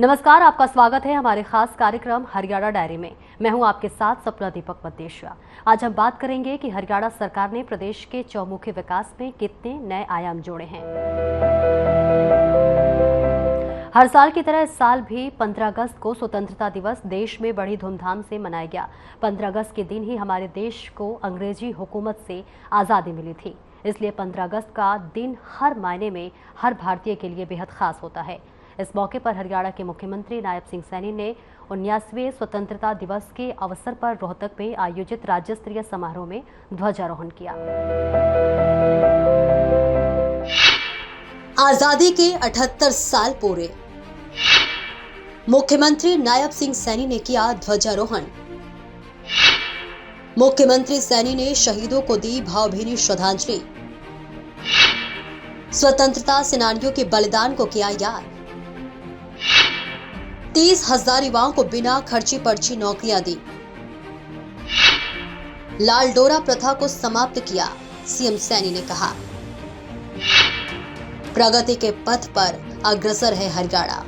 नमस्कार, आपका स्वागत है हमारे खास कार्यक्रम हरियाणा डायरी में। मैं हूं आपके साथ सपना दीपक मद्देशिया। आज हम बात करेंगे कि हरियाणा सरकार ने प्रदेश के चौमुखी विकास में कितने नए आयाम जोड़े हैं। हर साल की तरह इस साल भी 15 अगस्त को स्वतंत्रता दिवस देश में बड़ी धूमधाम से मनाया गया। 15 अगस्त के दिन ही हमारे देश को अंग्रेजी हुकूमत से आज़ादी मिली थी, इसलिए 15 अगस्त का दिन हर मायने में हर भारतीय के लिए बेहद खास होता है। इस मौके पर हरियाणा के मुख्यमंत्री नायब सिंह सैनी ने 79वें स्वतंत्रता दिवस के अवसर पर रोहतक में आयोजित राज्य स्तरीय समारोह में ध्वजारोहण किया। आजादी के 78 साल पूरे। मुख्यमंत्री नायब सिंह सैनी ने किया ध्वजारोहण। मुख्यमंत्री सैनी ने शहीदों को दी भावभीनी श्रद्धांजलि। स्वतंत्रता सेनानियों के बलिदान को किया याद। 30,000 युवाओं को बिना खर्ची पर्ची नौकरियां दी। लाल डोरा प्रथा को समाप्त किया, सीएम सैनी ने कहा। प्रगति के पथ पर अग्रसर है हरियाणा।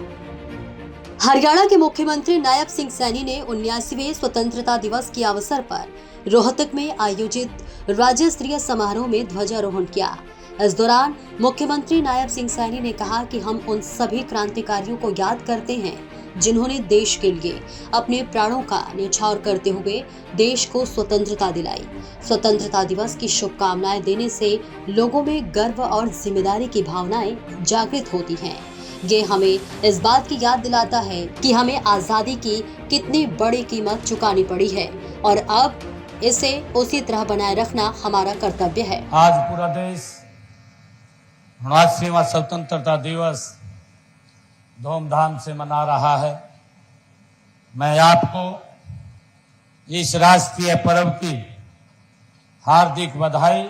हरियाणा के मुख्यमंत्री नायब सिंह सैनी ने 79वें स्वतंत्रता दिवस के अवसर पर रोहतक में आयोजित राज्य स्तरीय समारोह में ध्वजारोहण किया। इस दौरान मुख्यमंत्री नायब सिंह सैनी ने कहा कि हम उन सभी क्रांतिकारियों को याद करते हैं जिन्होंने देश के लिए अपने प्राणों का न्यौछावर करते हुए देश को स्वतंत्रता दिलाई। स्वतंत्रता दिवस की शुभकामनाएं देने से लोगों में गर्व और जिम्मेदारी की भावनाएं जागृत होती हैं। ये हमें इस बात की याद दिलाता है कि हमें आजादी की कितनी बड़ी कीमत चुकानी पड़ी है और अब इसे उसी तरह बनाए रखना हमारा कर्तव्य है। आज पूरा देश 79वां स्वतंत्रता दिवस धूमधाम से मना रहा है। मैं आपको इस राष्ट्रीय पर्व की हार्दिक बधाई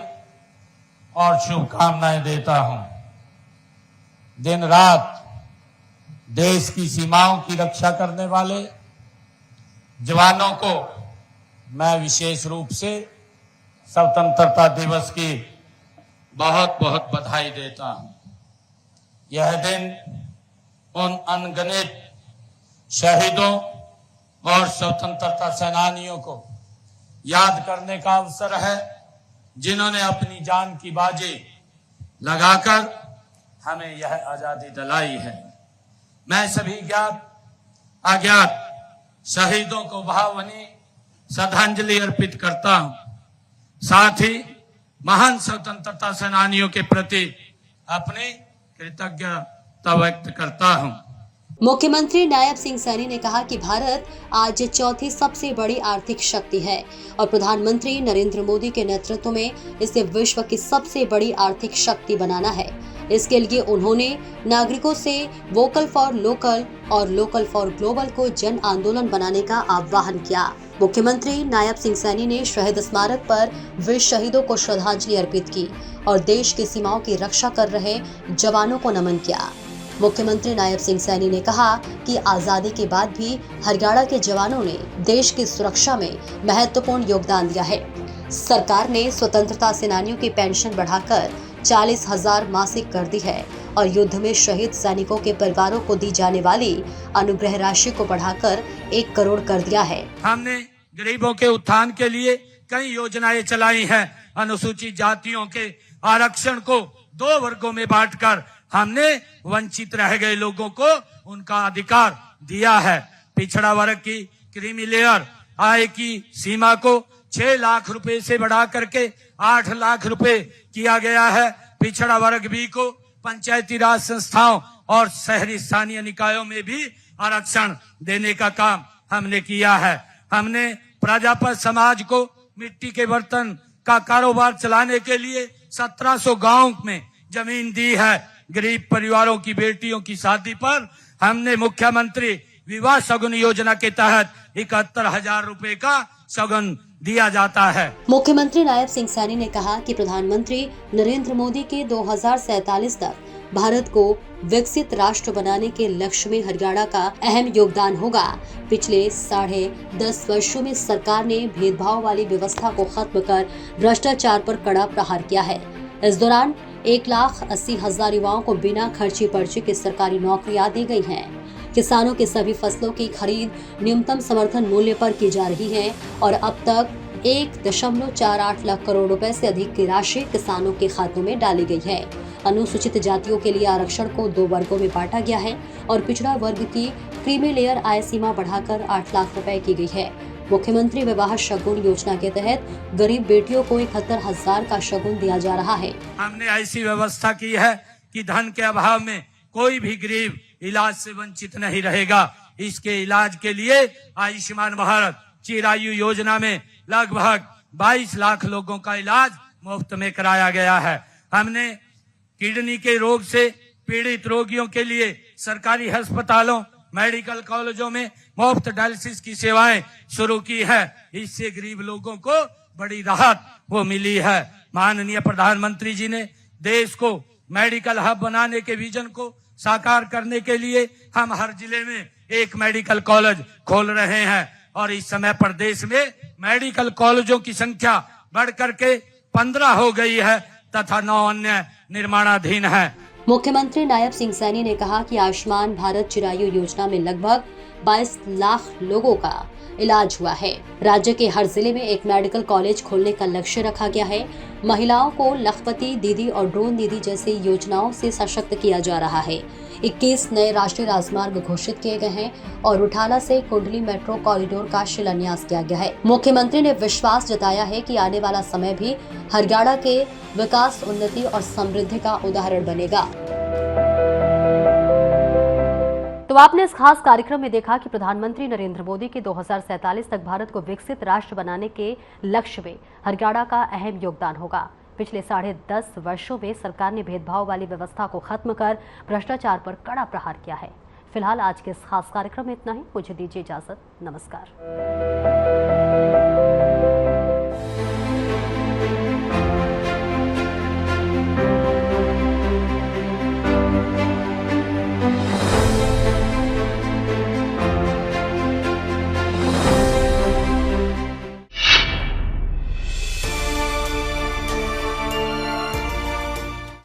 और शुभकामनाएं देता हूं। दिन रात देश की सीमाओं की रक्षा करने वाले जवानों को मैं विशेष रूप से स्वतंत्रता दिवस की बहुत बहुत बधाई देता हूं। यह दिन उन अनगिनत शहीदों और स्वतंत्रता सेनानियों को याद करने का अवसर है जिन्होंने अपनी जान की बाजी लगाकर हमें यह आजादी दिलाई है। मैं सभी ज्ञात अज्ञात शहीदों को भावभीनी श्रद्धांजलि अर्पित करता हूं। साथ ही महान स्वतंत्रता सेनानियों के प्रति अपनी कृतज्ञता व्यक्त करता हूं। मुख्यमंत्री नायब सिंह सैनी ने कहा कि भारत आज चौथी सबसे बड़ी आर्थिक शक्ति है और प्रधानमंत्री नरेंद्र मोदी के नेतृत्व में इसे विश्व की सबसे बड़ी आर्थिक शक्ति बनाना है। इसके लिए उन्होंने नागरिकों से वोकल फॉर लोकल और लोकल फॉर ग्लोबल को जन आंदोलन बनाने का आह्वान किया। मुख्यमंत्री नायब सिंह सैनी ने शहीद स्मारक पर वीर शहीदों को श्रद्धांजलि अर्पित की और देश की सीमाओं की रक्षा कर रहे जवानों को नमन किया। मुख्यमंत्री नायब सिंह सैनी ने कहा कि आजादी के बाद भी हरियाणा के जवानों ने देश की सुरक्षा में महत्वपूर्ण योगदान दिया है। सरकार ने स्वतंत्रता सेनानियों की पेंशन बढ़ाकर 40,000 मासिक कर दी है और युद्ध में शहीद सैनिकों के परिवारों को दी जाने वाली अनुग्रह राशि को बढ़ाकर 1 करोड़ कर दिया है। हमने गरीबों के उत्थान के लिए कई योजनाएं चलाई हैं। अनुसूचित जातियों के आरक्षण को 2 वर्गों में बांटकर हमने वंचित रह गए लोगों को उनका अधिकार दिया है। पिछड़ा वर्ग की क्रीमी लेयर आय की सीमा को 6 लाख रुपए से बढ़ा करके 8 लाख रुपए किया गया है। पिछड़ा वर्ग बी को पंचायती राज संस्थाओं और शहरी स्थानीय निकायों में भी आरक्षण देने का काम हमने किया है। हमने प्रजापत समाज को मिट्टी के बर्तन का कारोबार चलाने के लिए 1700 गांव में जमीन दी है। गरीब परिवारों की बेटियों की शादी पर हमने मुख्यमंत्री विवाह शगुन योजना के तहत 71,000 रुपए का शगुन दिया जाता है। मुख्यमंत्री नायब सिंह सैनी ने कहा कि प्रधानमंत्री नरेंद्र मोदी के 2047 तक भारत को विकसित राष्ट्र बनाने के लक्ष्य में हरियाणा का अहम योगदान होगा। पिछले 10.5 वर्षों में सरकार ने भेदभाव वाली व्यवस्था को खत्म कर भ्रष्टाचार पर कड़ा प्रहार किया है। इस दौरान 1,80,000 युवाओं को बिना खर्ची पर्ची की सरकारी नौकरियां दी गई हैं। किसानों की सभी फसलों की खरीद न्यूनतम समर्थन मूल्य पर की जा रही है और अब तक 1.48 लाख करोड़ रुपए से अधिक की राशि किसानों के खातों में डाली गई है। अनुसूचित जातियों के लिए आरक्षण को 2 वर्गों में बांटा गया है और पिछड़ा वर्ग की क्रीमी लेयर आय सीमा बढ़ाकर 8 लाख रुपए की गई है। मुख्यमंत्री विवाह शगुन योजना के तहत गरीब बेटियों को 71,000 का शगुन दिया जा रहा है। हमने ऐसी व्यवस्था की है कि धन के अभाव में कोई भी गरीब इलाज से वंचित नहीं रहेगा। इसके इलाज के लिए आयुष्मान भारत चिरायु योजना में लगभग 22 लाख लोगों का इलाज मुफ्त में कराया गया है। हमने किडनी के रोग से पीड़ित रोगियों के लिए सरकारी अस्पतालों, मेडिकल कॉलेजों में मुफ्त डायलिसिस की सेवाएं शुरू की है। इससे गरीब लोगों को बड़ी राहत वो मिली है। माननीय प्रधानमंत्री जी ने देश को मेडिकल हब बनाने के विजन को साकार करने के लिए हम हर जिले में एक मेडिकल कॉलेज खोल रहे हैं और इस समय प्रदेश में मेडिकल कॉलेजों की संख्या बढ़कर के 15 हो गई है तथा 9 अन्य निर्माणाधीन है। मुख्यमंत्री नायब सिंह सैनी ने कहा कि आयुष्मान भारत चिरायु योजना में लगभग 22 लाख लोगों का इलाज हुआ है। राज्य के हर जिले में एक मेडिकल कॉलेज खोलने का लक्ष्य रखा गया है। महिलाओं को लखपति दीदी और ड्रोन दीदी जैसी योजनाओं से सशक्त किया जा रहा है। 21 नए राष्ट्रीय राजमार्ग घोषित किए गए हैं और उठाला से कुंडली मेट्रो कॉरिडोर का शिलान्यास किया गया है। मुख्यमंत्री ने विश्वास जताया है कि आने वाला समय भी हरगाड़ा के विकास, उन्नति और समृद्धि का उदाहरण बनेगा। तो आपने इस खास कार्यक्रम में देखा कि प्रधानमंत्री नरेंद्र मोदी के 2047 तक भारत को विकसित राष्ट्र बनाने के लक्ष्य में हरगाड़ा का अहम योगदान होगा। पिछले 10.5 वर्षों में सरकार ने भेदभाव वाली व्यवस्था को खत्म कर भ्रष्टाचार पर कड़ा प्रहार किया है। फिलहाल आज के इस खास कार्यक्रम में इतना ही। मुझे दीजिए इजाजत। नमस्कार।